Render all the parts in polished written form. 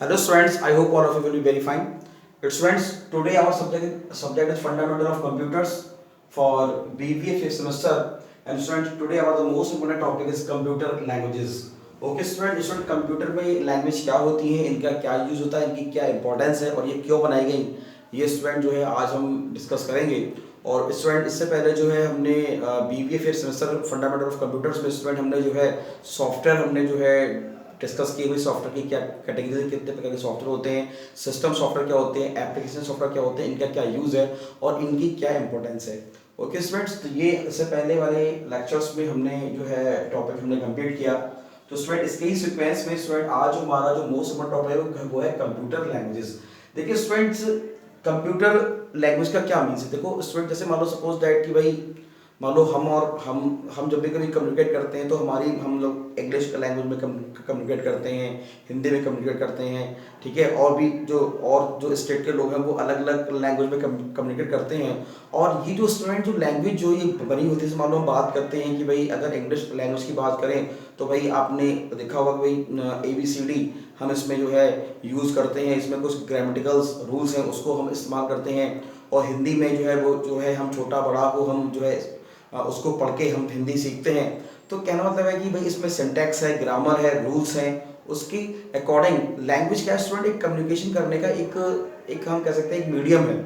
Hello students, I hope all of you will be very fine. Students, today our subject is fundamental of computers for BBA fifth semester. And students, today our the most important topic is computer languages. Okay student computer में language क्या होती है, इनका क्या use होता है, इनकी क्या इंपॉर्टेंस है और ये क्यों बनाई गई, ये स्टूडेंट जो है आज हम डिस्कस करेंगे। और स्टूडेंट इससे पहले जो है हमने BBA fifth semester fundamental of computers में स्टूडेंट हमने जो है सॉफ्टवेयर हमने जो है डिस्कस की हुई, सॉफ्टवेयर की क्या कैटेगरी, कितने प्रकार के सॉफ्टवेयर होते हैं, सिस्टम सॉफ्टवेयर क्या होते हैं, एप्लीकेशन सॉफ्टवेयर क्या होते हैं, इनका क्या यूज़ है और इनकी क्या इंपॉर्टेंस है। ओके स्टूडेंट्स, तो ये इससे पहले वाले लेक्चर्स में हमने जो है टॉपिक हमने कंप्लीट किया। तो स्टूडेंट इसके ही सीक्वेंस में स्टूडेंट आज हमारा जो मोस्ट इम्पोर्टेंट टॉपिक है वो है कंप्यूटर लैंग्वेजेस। देखिए स्टूडेंट्स, कंप्यूटर लैंग्वेज का क्या मीन्स है। देखो स्टूडेंट, जैसे मान लो सपोज दैट कि भाई मान लो हम जब भी कभी कम्युनिकेट करते हैं तो हम लोग इंग्लिश लैंग्वेज में कम्युनिकेट करते हैं, हिंदी में कम्युनिकेट करते हैं, ठीक है। और भी जो स्टेट के लोग हैं वो अलग अलग लैंग्वेज में कम्युनिकेट करते हैं। और ये जो स्टूडेंट जो लैंग्वेज जो ये बनी होती है, मान लो हम बात करते हैं कि भाई अगर इंग्लिश लैंग्वेज की बात करें तो भाई आपने देखा होगा कि भाई ABCD हम इसमें जो है यूज़ करते हैं, इसमें कुछ ग्रामेटिकल्स रूल्स हैं उसको हम इस्तेमाल करते हैं। और हिंदी में जो है वो जो है हम छोटा बड़ा को हम जो है उसको पढ़ के हम हिंदी सीखते हैं। तो कहना मतलब है कि भाई इसमें सिंटैक्स है, ग्रामर है, रूल्स हैं, उसकी अकॉर्डिंग लैंग्वेज क्या स्टूडेंट एक कम्युनिकेशन करने का एक हम कह सकते हैं एक मीडियम है।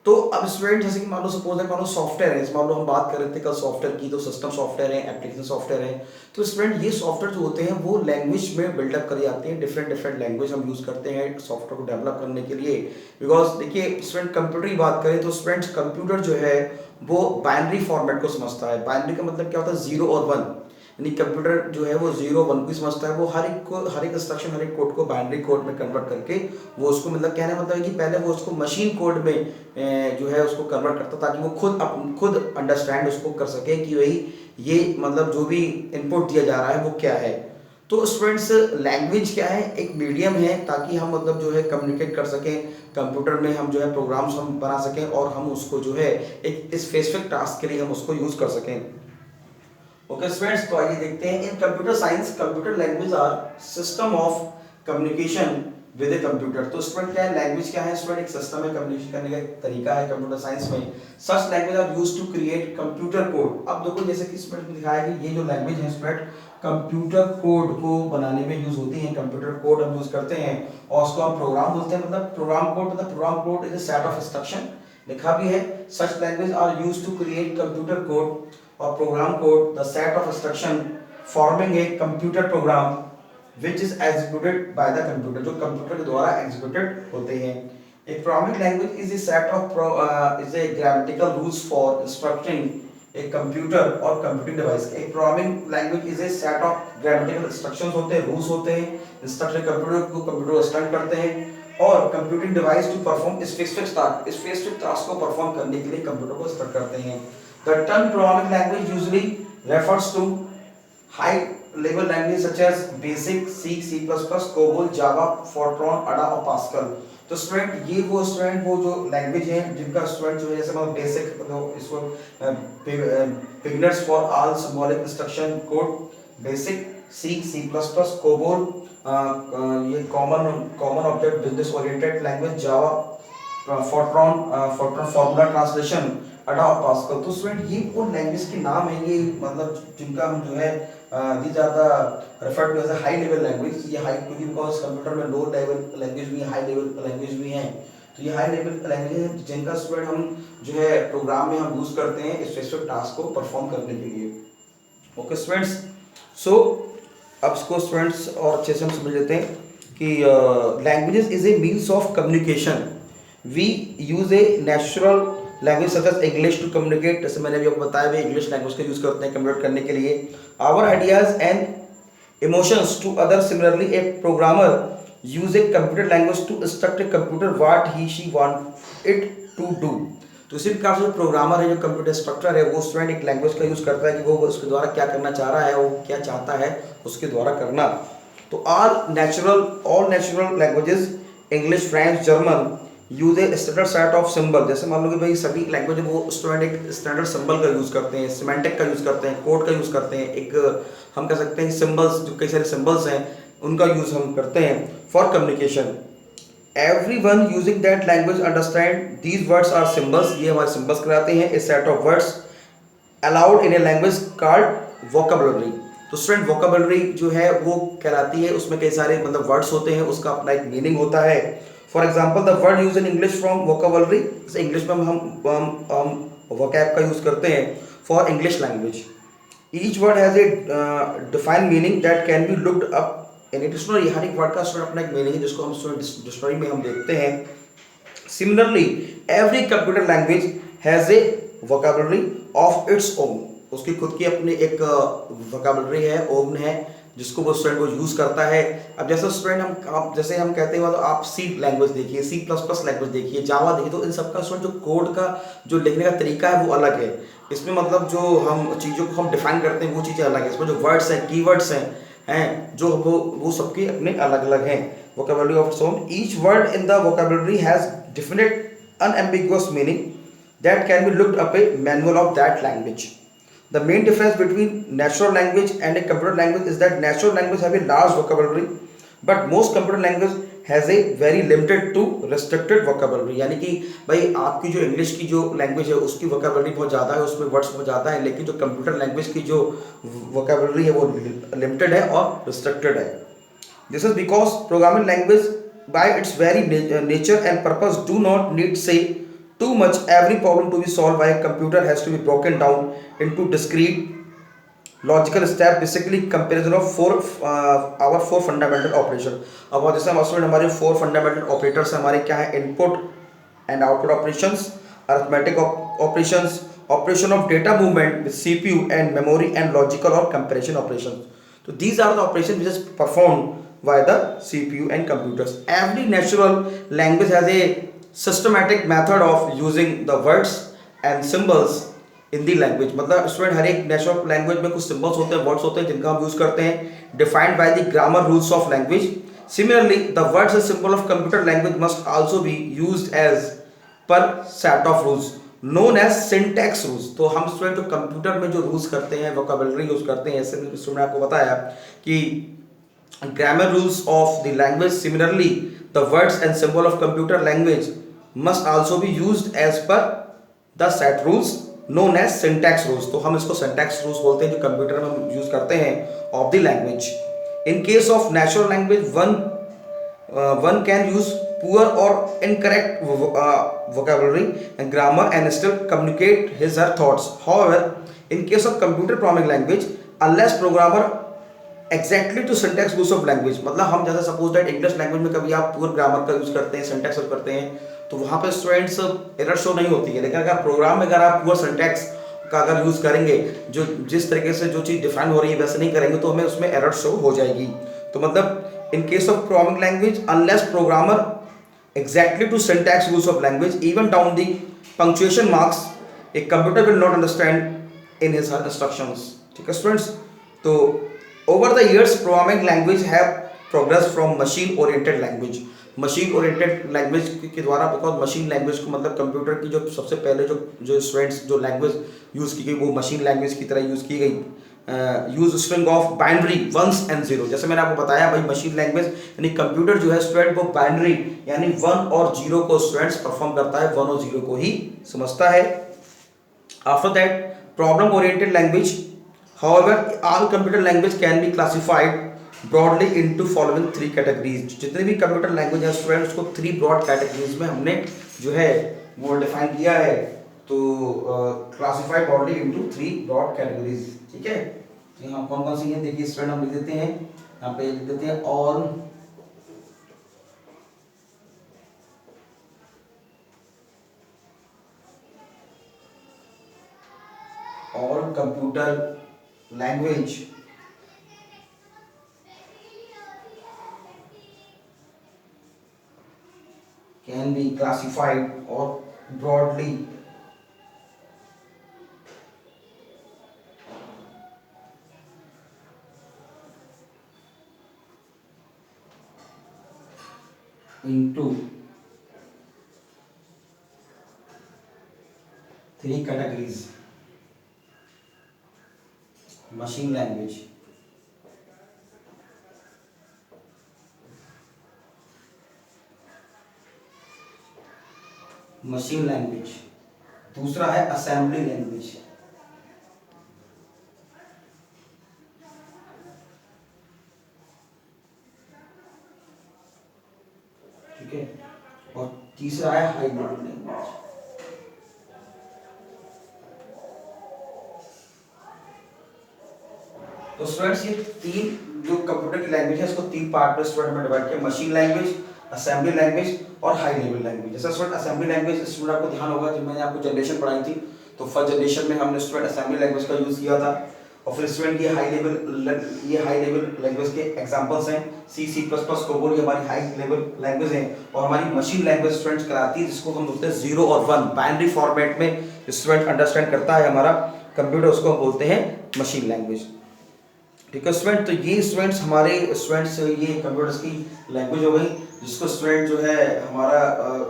तो अब स्टूडेंट जैसे कि मान लो सपोज है, मान लो सॉफ्टवेयर है, मान लो हम बात कर रहे थे कल सॉफ्टवेयर की, तो सिस्टम सॉफ्टवेयर है, एप्लीकेशन सॉफ्टवेयर है। तो स्टूडेंट ये सॉफ्टवेयर जो होते हैं वो लैंग्वेज में बिल्डअप करे जाते हैं, डिफरेंट लैंग्वेज हम यूज करते हैं सॉफ्टवेयर को डेवलप करने के लिए। बिकॉज देखिए स्टूडेंट कंप्यूटर की बात करें तो स्टूडेंट कंप्यूटर जो है वो बाइनरी फॉर्मेट को समझता है। बाइनरी का मतलब क्या होता है, 0 और 1, यानी कंप्यूटर जो है वो 0 1 को समझता है। वो हर एक इंस्ट्रक्शन हर एक कोड को बाइनरी कोड में कन्वर्ट करके वो उसको मतलब कहने मतलब है कि पहले वो उसको मशीन कोड में जो है उसको कन्वर्ट करता ताकि वो खुद अंडरस्टैंड उसको कर सके कि भाई ये मतलब जो भी इनपुट दिया जा रहा है वो क्या है। तो स्टूडेंट्स लैंग्वेज क्या है, एक मीडियम है ताकि हम मतलब जो है कम्युनिकेट कर सकें कंप्यूटर में, हम जो है प्रोग्राम्स हम बना सकें और हम उसको जो है एक स्पेसिफिक टास्क के लिए हम उसको यूज कर सकें। ओके स्टूडेंट्स, तो आइए देखते हैं in computer science computer language are system of communication with a computer. तो स्टूडेंट क्या है, लैंग्वेज क्या है स्टूडेंट, एक सिस्टम है, कम्युनिकेशन करने का एक तरीका है कंप्यूटर साइंस में। Such language are used to create computer code. अब देखो जैसे कि स्टूडेंट में दिखाया कि ये जो लैंग्वेज है स्टूडेंट कंप्यूटर कोड को बनाने में यूज होती है। कंप्यूटर कोड हम यूज करते हैं और उसको हम प्रोग्राम बोलते हैं। मतलब program code is a set of instruction, लिखा भी है। Such language are used to create computer code और program code the set of instruction forming a computer program which is executed by the computer, जो computer के द्वारा executed होते हैं। एक programming language is a set of is a grammatical rules for instructing एक computer और computing device. एक programming language is a set of grammatical instructions होते हैं, रूल्स होते हैं, इंस्ट्रक्शन कंप्यूटर इंस्ट्रक्ट करते हैं और computing device to perform specific task को परफॉर्म करने के लिए कंप्यूटर को इंस्ट्रक्ट करते हैं। The term programming language usually refers to high level language such as BASIC, C++, COBOL, Java, Fortran, Ada और पास्कल। तो स्टूडेंट ये वो जो लैंग्वेज है जिनका स्टूडेंट जो है जैसे मतलब बेसिक मतलब इसको beginners for all symbolic instruction code, BASIC, C++, COBOL, ये common object business oriented language, Java, Fortran formula translation, Ada और पास्कल। तो स्टूडेंट ये वो लैंग्वेज के नाम है, ये मतलब जिनका हम जो है these are the referred to as a high level language। ये हाई क्योंकि बिकॉज कंप्यूटर में लो लेवल लैंग्वेज भी हाई लेवल लैंग्वेज भी हैं। तो ये हाई लेवल लैंग्वेज है जिनका स्टूडेंट हम जो है प्रोग्राम में हम यूज करते हैं स्पेसिफिक टास्क को परफॉर्म करने के लिए। ओके स्टूडेंट्स, सो अब इसको स्टूडेंट्स और अच्छे से हम समझ लेते हैं कि languages is a means of communication. We use a natural language such as English to communicate. जैसे मैंने अभी आपको बताया, भी इंग्लिश लैंग्वेज का यूज करते हैं कम्युनिकेट करने के लिए। Our ideas and emotions to other. Similarly a programmer use a computer language to instruct a computer what he she want it to do. तो इसी प्रकार से जो प्रोग्रामर है, जो कंप्यूटर इंस्ट्रक्टर है, वो स्टूडेंट एक लैंग्वेज का यूज करता है कि वो उसके द्वारा क्या करना चाह रहा है, वो क्या चाहता है उसके द्वारा करना। तो all natural languages English, French, German use a standard set of symbol. जैसे मान लो कि भाई सभी लैंग्वेज वो स्टूडेंट एक स्टैंडर्ड सिंबल का यूज करते हैं, सिमेंटिक का यूज करते हैं, कोड का यूज करते हैं, एक हम कह सकते हैं सिंबल्स, जो कई सारे सिंबल्स हैं उनका यूज़ हम करते हैं for communication. Everyone using that language understand these words are symbols, ये हमारे symbols कराते हैं। A set of words allowed in a language called vocabulary। तो स्टूडेंट vocabulary जो है वो कहलाती है, उसमें कई सारे मतलब वर्ड्स होते हैं, उसका अपना एक मीनिंग होता है। For example the word use in English from vocabulary, जैसे इंग्लिश में हम vocab का यूज करते हैं for English language. Each word has a defined meaning that can be looked up in a dictionary. हर एक वर्ड का स्टूडेंट अपना एक मीनिंग है जिसको हम स्टूडेंट डिक्शनरी में हम देखते हैं। Similarly every computer language has a vocabulary of its own. उसकी खुद की अपनी एक वोकैबुलरी है, ओन है, जिसको वो स्टूडेंट को यूज करता है। अब जैसे स्टूडेंट जैसे हम कहते हैं तो आप सी लैंग्वेज देखिए, सी प्लस प्लस लैंग्वेज देखिए, जावा देखिए, तो इन सबका स्टूडेंट जो कोड का जो लिखने का तरीका है वो अलग है। इसमें मतलब जो हम चीज़ों को हम डिफाइन करते हैं वो चीज़ें अलग है। इसमें जो वर्ड्स हैं, कीवर्ड्स हैं जो वो सबके अपने अलग अलग हैं। Vocabulary of its own, each word in the vocabulary has definite unambiguous meaning that can be looked up a manual of that language. The main difference between natural language and a computer language is that natural language have a large vocabulary, but most computer language has a very limited to restricted vocabulary। यानी कि भाई आपकी जो English की जो language है उसकी vocabulary बहुत ज़्यादा है, उसमें वर्ड्स बहुत ज़्यादा है, लेकिन जो कंप्यूटर लैंग्वेज की जो वोकैबुलरी है वो लिमिटेड है और रिस्ट्रिक्टेड है। This is because programming language by its very nature and purpose do not need say too much. Every problem to be solved by a computer has to be broken down into discrete logical step, basically comparison of our four fundamental operation। अब जैसे हमारे four fundamental operators हमारे क्या है, input and output operations, arithmetic operations, operation of data movement with CPU and memory, and logical और comparison operations. तो these are the operations which is performed by the CPU and computers। Every natural language has a systematic method of using the words and symbols in the language। मतलब student हर एक natural language में कुछ symbols होते हैं, words होते हैं जिनका हम यूज करते हैं, defined by the grammar rules of language. Similarly the words and symbol of computer language must also be used as per set of rules known as syntax rules. तो हम स्टूडेंट जो computer में जो rules करते हैं, vocabulary use करते हैं, ऐसे स्टूडेंट आपको बताया कि grammar rules of the language, similarly the words and symbol of computer language must also be used as per the set rules known as syntax rules। तो हम इसको syntax rules बोलते हैं जो कंप्यूटर में हम यूज करते हैं of the language। in case of natural language one can use poor or incorrect vocabulary and grammar and still communicate his or her thoughts। however in case of computer programming language, unless programmer exactly to syntax use of language, मतलब हम जैसे suppose that English language में कभी आप पूर grammar का use करते हैं, सिंटैक्स यूज करते हैं, तो वहाँ पे स्टूडेंट्स एरर शो नहीं होती है। लेकिन अगर प्रोग्राम में अगर आप पूर सिंटैक्स का अगर यूज करेंगे, जो जिस तरीके से जो चीज़ डिफाइन हो रही है वैसे नहीं करेंगे, तो हमें उसमें एरर शो हो जाएगी। तो मतलब in case of programming language, unless programmer exactly to syntax use of language even down the punctuation marks, a computer will not understand in his instructions. ठीक है स्टूडेंट्स, तो over the years programming language have progressed from machine oriented language, machine oriented language के द्वारा, because machine language को मतलब computer की जो सबसे पहले जो स्टूडेंट्स जो लैंग्वेज यूज़ की गई वो मशीन लैंग्वेज की तरह यूज़ की गई। Use string of binary ones and zero. जैसे मैंने आपको बताया भाई मशीन लैंग्वेज यानी कंप्यूटर जो है स्टूडेंट वो बाइनरी यानी 1 और 0 को स्टूडेंट्स परफॉर्म करता है, 1 और 0 को ही समझता है। After that problem oriented language, however all computer language can be classified broadly into following 3 categories। जितने भी कंप्यूटर लैंग्वेज है स्टूडेंट्स को 3 ब्रॉड कैटेगरीज में हमने जो है वो डिफाइन किया है। तो classified broadly into 3 broad categories. ठीक है, तो यहाँ कौन कौन सी है देखिए स्टूडेंट, हम लिख देते हैं यहाँ पे, लिख देते हैं और computer language can be classified or broadly into 3 categories: machine language, machine language, दूसरा है असेंबली लैंग्वेज। ठीक है, और तीसरा है हाई लेवल लैंग्वेज। तो स्टूडेंट्स ये तीन जो कंप्यूटर की लैंग्वेज है इसको तीन पार्ट में स्टूडेंट में डिवाइड किया, मशीन लैंग्वेज, असेंबली लैंग्वेज और हाई लेवल लैंग्वेज। जैसा स्टूडेंट असेंबली लैंग्वेज, स्टूडेंट आपको ध्यान होगा जब मैंने आपको जनरेशन पढ़ाई थी तो फर्स्ट जनरेशन में हमने स्टूडेंट असेंबली लैंग्वेज का यूज किया था, और फिर स्टूडेंट ये हाई लेवल लैंग्वेज के एग्जांपल्स हैं, सी सी प्लस प्लस कोबोल, ये हमारी हाई लेवल लैंग्वेज है। और हमारी मशीन लैंग्वेज स्टूडेंट्स कराती है जिसको हम बोलते हैं 0 और 1 बाइनरी फॉर्मेट में स्टूडेंट अंडरस्टैंड करता है हमारा कंप्यूटर, उसको हम बोलते हैं मशीन लैंग्वेज। ठीक है स्टूडेंट, तो ये स्टूडेंट्स हमारे स्टूडेंट्स ये कंप्यूटर्स की लैंग्वेज हो गई, जिसको स्टूडेंट जो है हमारा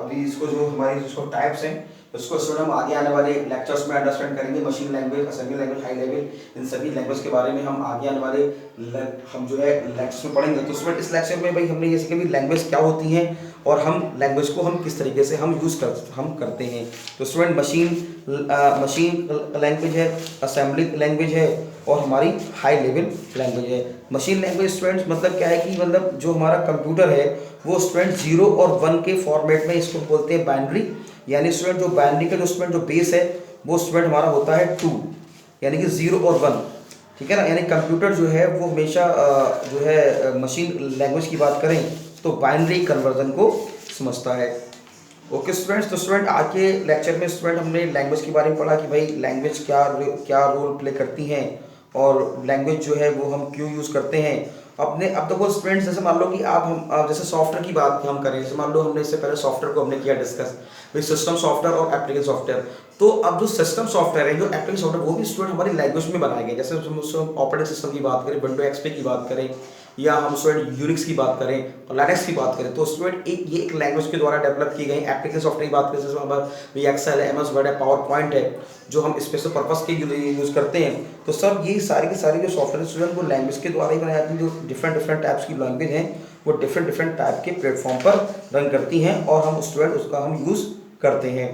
अभी इसको जो हमारी जिसको टाइप्स हैं उसको स्टूडेंट हम आगे आने वाले लेक्चर्स में अंडरस्टैंड करेंगे। Machine language, assembly language, high level, इन सभी लैंग्वेज के बारे में हम आगे आने वाले हम जो है लेक्चर्स में पढ़ेंगे। तो स्टूडेंट इस लेक्चर में भाई हमने ये सीखा कि लैंग्वेज क्या होती हैं और हम लैंग्वेज को हम किस तरीके से हम करते हैं। तो स्टूडेंट मशीन लैंग्वेज है, असेंबली लैंग्वेज है और हमारी हाई लेवल लैंग्वेज है। मशीन लैंग्वेज स्टूडेंट्स मतलब क्या है कि मतलब जो हमारा कंप्यूटर है वो स्टूडेंट 0 और 1 के फॉर्मेट में इसको बोलते हैं बाइनरी, यानी स्टूडेंट जो बाइनरी का जो स्टूडेंट जो बेस है वो स्टूडेंट हमारा होता है 2, यानी कि 0 और 1। ठीक है ना, यानी कंप्यूटर जो है वो हमेशा जो है मशीन लैंग्वेज की बात करें तो बाइनरी कन्वर्जन को समझता है। ओके स्टूडेंट्स, तो स्टूडेंट आज के लेक्चर में स्टूडेंट हमने लैंग्वेज के बारे में पढ़ा कि भाई लैंग्वेज क्या रोल प्ले करती हैं और लैंग्वेज जो है वो हम क्यों यूज़ करते हैं। अब देखो स्टूडेंट्स, जैसे मान लो कि आप जैसे सॉफ्टवेयर की बात हम करें, जैसे मान लो हमने इससे पहले सॉफ्टवेयर को हमने किया डिस्कस, भाई सिस्टम सॉफ्टवेयर और एप्लीकेशन सॉफ्टवेयर। तो अब जो सिस्टम सॉफ्टवेयर है, जो एप्लीकेशन सॉफ्टवेयर, वो भी स्टूडेंट हमारी लैंग्वेज में बनाए गए। जैसे हम ऑपरेटिंग सिस्टम की बात करें, विंडो एक्सपी की बात करें, या हम स्टूडेंट यूनिक्स की बात करें और लाइनक्स की बात करें, तो स्टूडेंट एक लैंग्वेज के द्वारा डेवलप की गई एप्लीकेशन सॉफ्टवेयर की बात करें, जैसे हमारे एक्सेल है, एमएस वर्ड है, पावर पॉइंट है, जो हम स्पेशल पर्पस के यूज़ करते हैं। तो सब ये सारी के सारी जो सॉफ्टवेयर स्टूडेंट वो लैंग्वेज के द्वारा ही बनाए जाते हैं। जो डिफरेंट टाइप्स की लैंग्वेज हैं वो डिफरेंट टाइप के प्लेटफॉर्म पर रन करती हैं और हम स्टूडेंट उसका हम यूज़ करते हैं।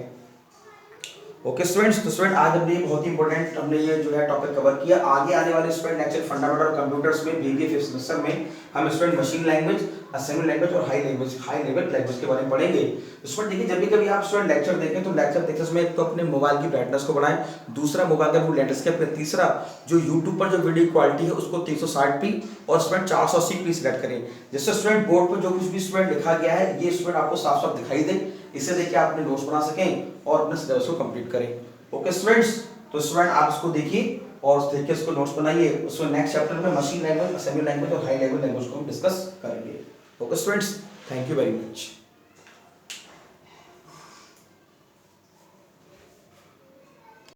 ओके स्टूडेंट्स, तो स्टूडेंट आज हमने बहुत ही इंपॉर्टेंट हमने ये जो है टॉपिक कवर किया। आगे आने वाले स्टूडेंट लेक्चर फंडामेंटल कंप्यूटर्स में बीबीए फिफ्थ सेमेस्टर में हम student machine language, assembly language और हाई लेवल लैंग्वेज के बारे में पढ़ेंगे। स्टूडेंट देखिए, जब भी कभी आप स्टूडेंट लेक्चर देखें तो लेक्चर देखते समय एक तो अपने मोबाइल की ब्राइटनेस को बढ़ाएं, दूसरा मोबाइल का लैंडस्केप में, तीसरा जो यूट्यूब पर जो वीडियो क्वालिटी है उसको 360p और स्टूडेंट 480p सिलेक्ट करें, जिससे स्टूडेंट बोर्ड पर जो कुछ भी स्टूडेंट लिखा गया है ये स्टूडेंट आपको साफ साफ दिखाई दे, इसे देखिए आप अपने नोट्स बना सकें और अपने सिलेबस को कंप्लीट करें। ओके स्टूडेंट्स, तो स्टूडेंट आप इसको देखिए और देख के इसको नोट्स बनाइए। उसमें नेक्स्ट चैप्टर में मशीन लैंग्वेज, असेंबली लैंग्वेज और हाई लेवल लैंग्वेज को हम डिस्कस करेंगे। Okay students, thank you very much.